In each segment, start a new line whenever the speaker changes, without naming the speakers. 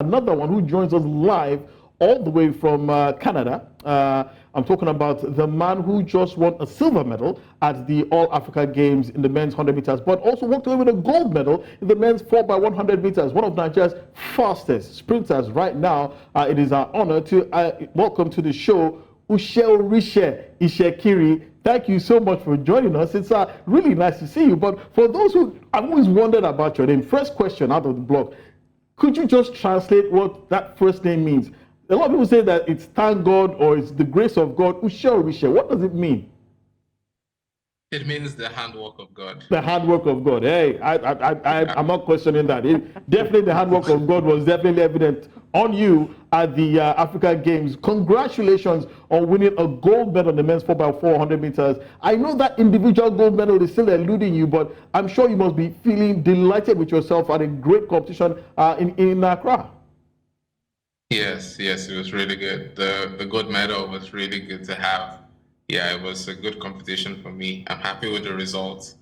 another one who joins us live all the way from Canada. I'm talking about the man who just won a silver medal at the All-Africa Games in the men's 100 meters, but also walked away with a gold medal in the men's 4x100 meters, one of Nigeria's fastest sprinters right now. It is our honor to welcome to the show Usheoritse Itsekiri. Thank you so much for joining us. It's really nice to see you. But for those who I've always wondered about your name, first question out of the block, could you just translate what that first name means? A lot of people say that it's thank God or it's the grace of God. Usheoritse, what does it mean?
It means the handwork of God.
The handwork of God. Hey, I'm not questioning that. Definitely the handwork of God was definitely evident on you at the Africa Games. Congratulations on winning a gold medal in the men's 4x400 meters. I know that individual gold medal is still eluding you, but I'm sure you must be feeling delighted with yourself at a great competition in Accra.
Yes, it was really good. The gold medal was really good to have. Yeah, it was a good competition for me. I'm happy with the results.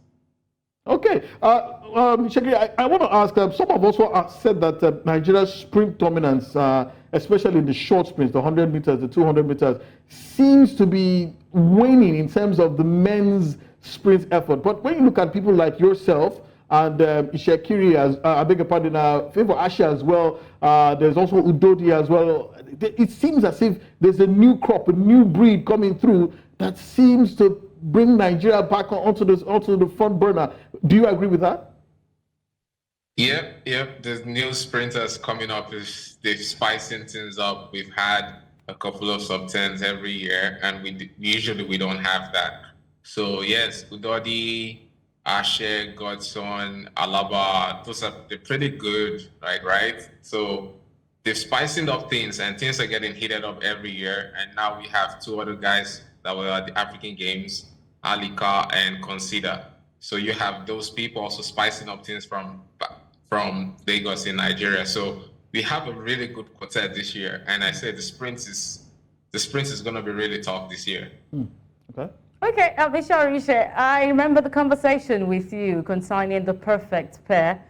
Okay, Shagri, I want to ask, some have also said that Nigeria's sprint dominance, especially in the short sprints, the 100 meters, the 200 meters, seems to be waning in terms of the men's sprint effort. But when you look at people like yourself and Itsekiri, I beg your pardon, Favor Asha as well, there's also Udodi as well, it seems as if there's a new crop, a new breed coming through that seems to bring Nigeria back onto the front burner. Do you agree with that?
Yep. There's new sprinters coming up. They're spicing things up. We've had a couple of sub-10s every year, and usually we don't have that. So yes, Udodi, Ashe, Godson, Alaba, they're pretty good, right? So they're spicing up things, and things are getting heated up every year. And now we have two other guys that were at the African Games, Alika and Consider. So you have those people also spicing up things from Lagos in Nigeria. So we have a really good quartet this year, and I say the sprint is going to be really tough this year.
Okay, Usheoritse, I remember the conversation with you concerning the perfect pair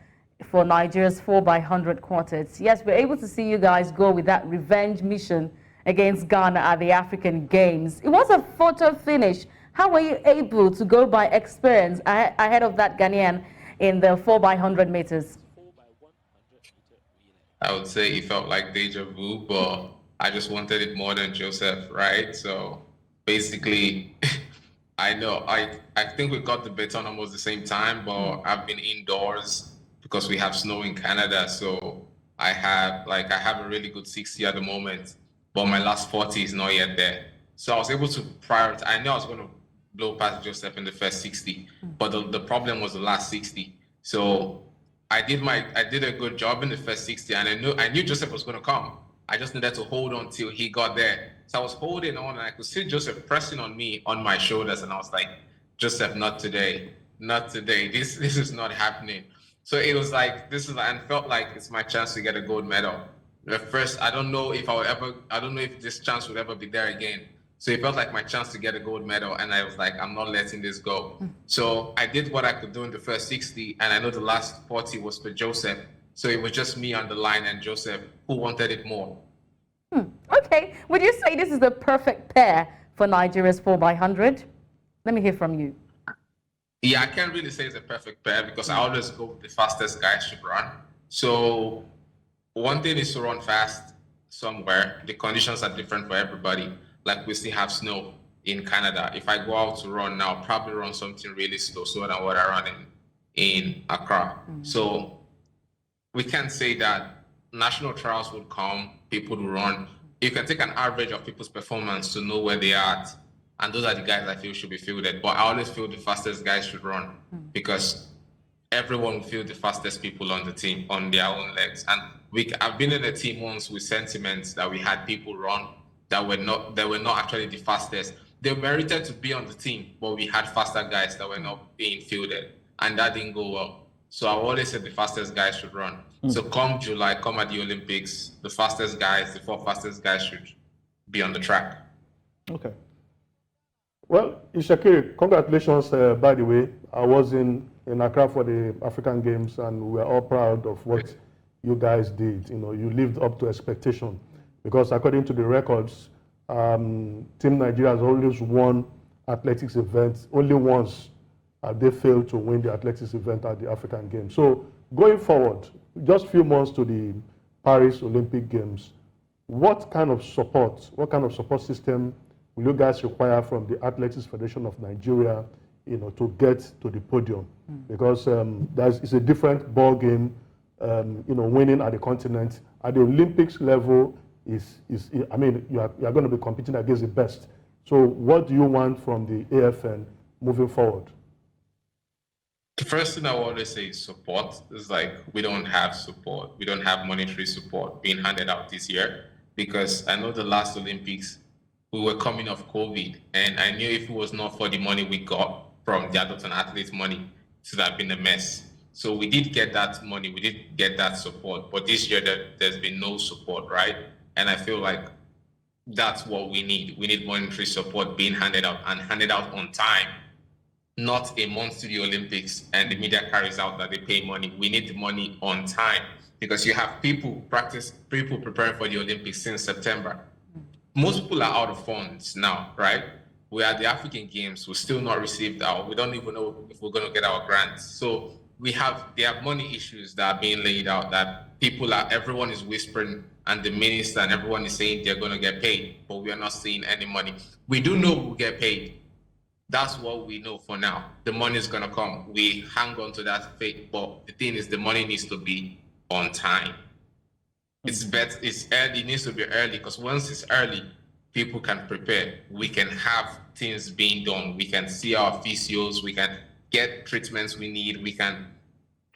for Nigeria's 4x100 quartets. Yes, we're able to see you guys go with that revenge mission against Ghana at the African Games. It was a photo finish. How were you able to go by experience ahead of that Ghanaian in the 4x100 meters?
I would say it felt like deja vu, but I just wanted it more than Joseph, right? So basically, I think we got the baton almost the same time, but I've been indoors because we have snow in Canada. So I have a really good 60 at the moment, but my last 40 is not yet there. So I was able to prioritize. I knew I was going to blow past Joseph in the first 60, but the problem was the last 60. So I did a good job in the first 60, and I knew Joseph was going to come. I just needed to hold on till he got there. So I was holding on, and I could see Joseph pressing on me on my shoulders, and I was like, Joseph, not today. This is not happening. So it was like and felt like it's my chance to get a gold medal. At first, I don't know if this chance would ever be there again. So it felt like my chance to get a gold medal, and I was like, I'm not letting this go. So I did what I could do in the first 60, and I know the last 40 was for Joseph. So it was just me on the line and Joseph who wanted it more.
Okay, would you say this is the perfect pair for Nigeria's 4x100? Let me hear from you.
Yeah, I can't really say it's a perfect pair because I always go with the fastest guys to run. So one thing is to run fast somewhere. The conditions are different for everybody. Like we still have snow in Canada. If I go out to run now, I'll probably run something really slower than what I run in Accra. So we can say that national trials would come, people will run. You can take an average of people's performance to know where they are at. And those are the guys I feel should be fielded. But I always feel the fastest guys should run because everyone will feel the fastest people on the team on their own legs. And I've been in a team once with sentiments that we had people run that were not actually the fastest. They merited to be on the team, but we had faster guys that were not being fielded, and that didn't go well. So I always said the fastest guys should run. So come July, come at the Olympics, the four fastest guys should be on the track.
Okay. Well, Itsekiri, congratulations, by the way. I was in Accra for the African Games, and we are all proud of what
you guys did. You know, you lived up to expectation, because according to the records, Team Nigeria has always won athletics events. Only once they failed to win the athletics event at the African Games. So going forward, just a few months to the Paris Olympic Games, what kind of support system will you guys require from the Athletics Federation of Nigeria, you know, to get to the podium? Because it's a different ball game, you know, winning at the continent. At the Olympics level, I mean, you are going to be competing against the best. So what do you want from the AFN moving forward?
The first thing I want to say is support. It's like we don't have support. We don't have monetary support being handed out this year, because I know the last Olympics, we were coming off COVID, and I knew if it was not for the money we got from the adult and athletes money, it would have been a mess. So we did get that money, we did get that support, but this year there's been no support, right? And I feel like that's what we need. We need monetary support being handed out, and handed out on time, not a month to the Olympics and the media carries out that they pay money. We need the money on time, because you have people preparing for the Olympics since September. Most people are out of funds now, right? We are at the African Games, we still not received we don't even know if we're going to get our grants. So they have money issues that are being laid out, that everyone is whispering, and the minister and everyone is saying they're going to get paid, but we are not seeing any money. We do know we'll get paid. That's what we know for now. The money is going to come. We hang on to that faith, but the thing is, the money needs to be on time. It's better, it's early, it needs to be early, because once it's early, people can prepare. We can have things being done. We can see our physios, we can get treatments we need, we can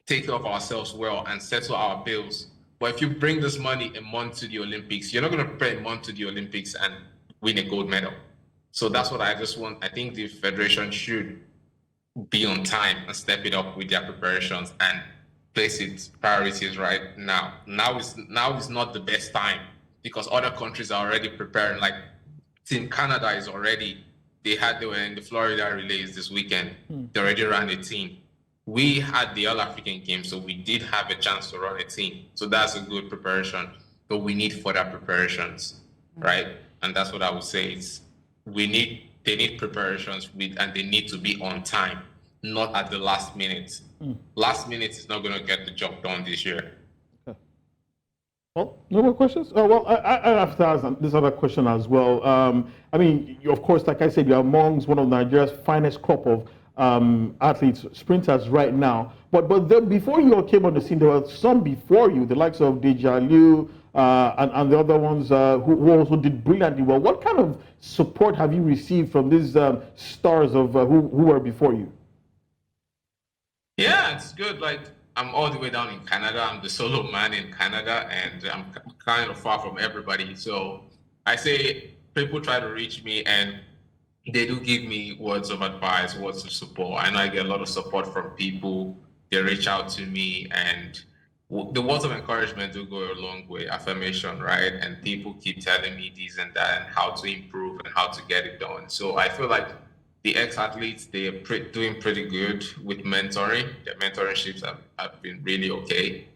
take care of ourselves well and settle our bills. But if you bring this money a month to the Olympics, you're not going to prepare a month to the Olympics and win a gold medal. So that's what I just want. I think the Federation should be on time and step it up with their preparations and place its priorities right now. Now is not the best time, because other countries are already preparing. Like Team Canada is already, they were in the Florida relays this weekend. They already ran a team. We had the All African Games, so we did have a chance to run a team. So that's a good preparation, but we need further preparations, right? And that's what I would say is they need preparations and they need to be on time, not at the last minute. Last minute is not going to get the job done this year.
Okay. Well, no more questions? Oh, well, I have to ask this other question as well. I mean, of course, like I said, you're amongst one of Nigeria's finest crop of athletes, sprinters right now. But then before you all came on the scene, there were some before you, the likes of Deja Liu, and the other ones who also did brilliantly well. What kind of support have you received from these stars of who were before you?
Yeah, it's good. Like, I'm all the way down in Canada. I'm the solo man in Canada, and I'm kind of far from everybody. So I say people try to reach me, and they do give me words of advice, words of support. I know I get a lot of support from people. They reach out to me, and the words of encouragement do go a long way, affirmation, right? And people keep telling me this and that, and how to improve and how to get it done. So I feel like the ex-athletes, they are doing pretty good with mentoring. Their mentorships have been really okay.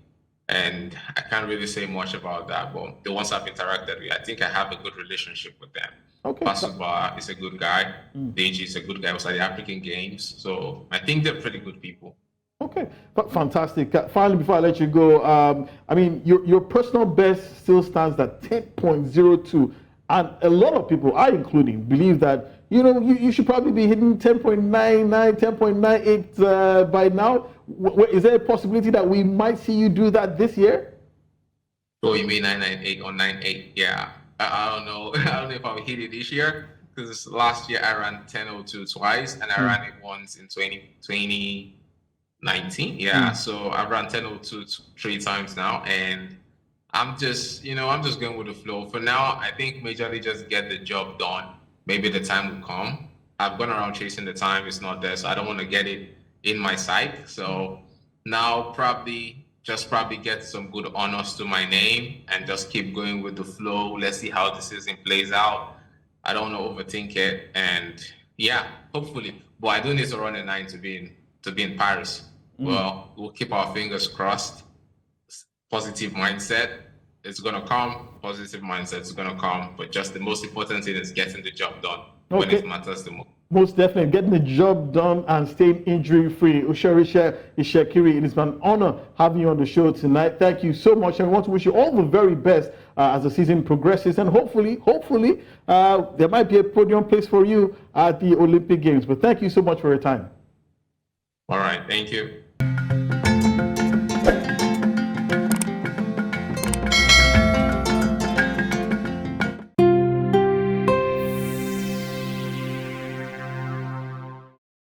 And I can't really say much about that, but the ones I've interacted with, I think I have a good relationship with them.
Okay.
Basuba is a good guy. Deji is a good guy. Was at the African Games. So I think they're pretty good people.
Okay, fantastic. Finally, before I let you go, I mean, your personal best still stands at 10.02, and a lot of people, I including, believe that you should probably be hitting 10.99, 10.98 by now. Is there a possibility that we might see you do that this year?
Oh, you mean 998 or 98? Yeah, I don't know. I don't know if I'll hit it this year, because last year I ran 10.02 twice, and I ran it once in 2019. Yeah, so I've run 10.02 three times now, and I'm just going with the flow. For now, I think majorly just get the job done. Maybe the time will come. I've gone around chasing the time, it's not there, so I don't want to get it in my sight. So now probably get some good honors to my name and just keep going with the flow. Let's see how the season plays out. I don't want to overthink it, and yeah, hopefully. But I do need to run a 9 to be in Paris. Well, we'll keep our fingers crossed. positive mindset is going to come, positive mindset is going to come, but just the most important thing is getting the job done when it matters the most.
Most definitely, getting the job done and staying injury-free. Usheoritse Itsekiri, it is an honor having you on the show tonight. Thank you so much, and we want to wish you all the very best as the season progresses, and hopefully, there might be a podium place for you at the Olympic Games. But thank you so much for your time.
All right, thank you.